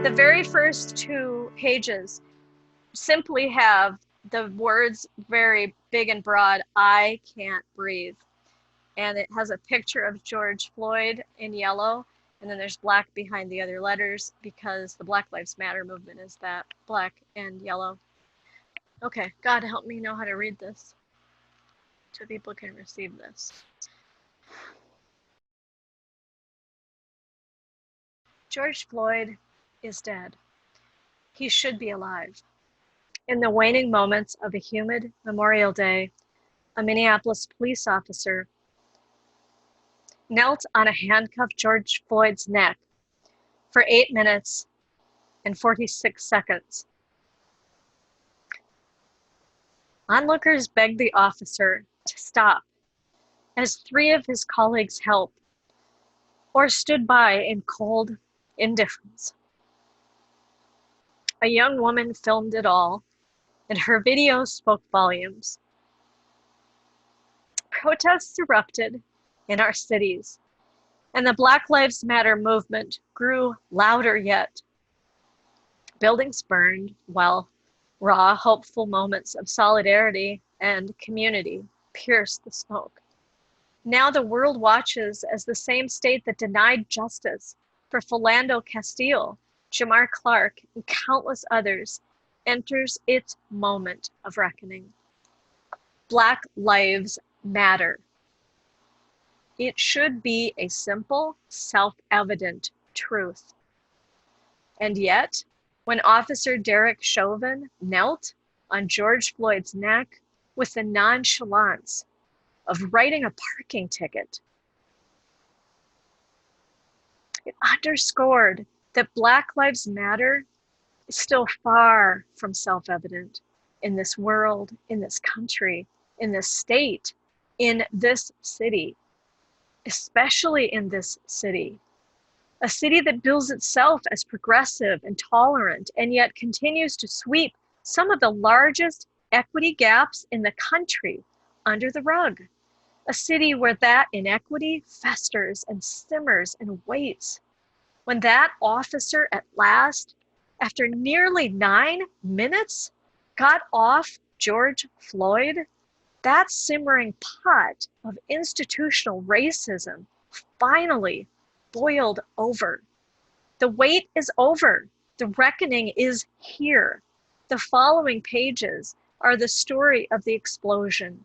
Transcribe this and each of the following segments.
The very first 2 pages simply have the words very big and broad, "I can't breathe." And it has a picture of George Floyd in yellow, and then there's black behind the other letters because the Black Lives Matter movement is that black and yellow. Okay, God help me know how to read this so people can receive this. George Floyd is dead. He should be alive. In the waning moments of a humid Memorial Day, a Minneapolis police officer knelt on a handcuffed George Floyd's neck for 8 minutes and 46 seconds. Onlookers begged the officer to stop as 3 of his colleagues helped or stood by in cold indifference. A young woman filmed it all, and her video spoke volumes. Protests erupted in our cities, and the Black Lives Matter movement grew louder yet. Buildings burned while raw, hopeful moments of solidarity and community pierced the smoke. Now the world watches as the same state that denied justice for Philando Castile, Jamar Clark, and countless others enters its moment of reckoning. Black lives matter. It should be a simple, self-evident truth. And yet, when Officer Derek Chauvin knelt on George Floyd's neck with the nonchalance of writing a parking ticket, it underscored that Black Lives Matter is still far from self-evident in this world, in this country, in this state, in this city, especially in this city. A city that bills itself as progressive and tolerant, and yet continues to sweep some of the largest equity gaps in the country under the rug. A city where that inequity festers and simmers and waits. When that officer at last, after nearly 9 minutes, got off George Floyd, that simmering pot of institutional racism finally boiled over. The wait is over. The reckoning is here. The following pages are the story of the explosion.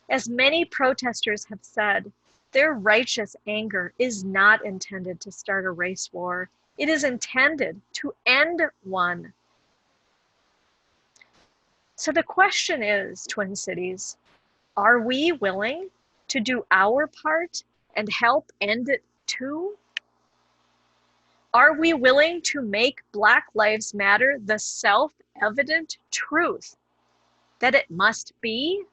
As many protesters have said, their righteous anger is not intended to start a race war. It is intended to end one. So the question is, Twin Cities, are we willing to do our part and help end it too? Are we willing to make Black Lives Matter the self-evident truth that it must be?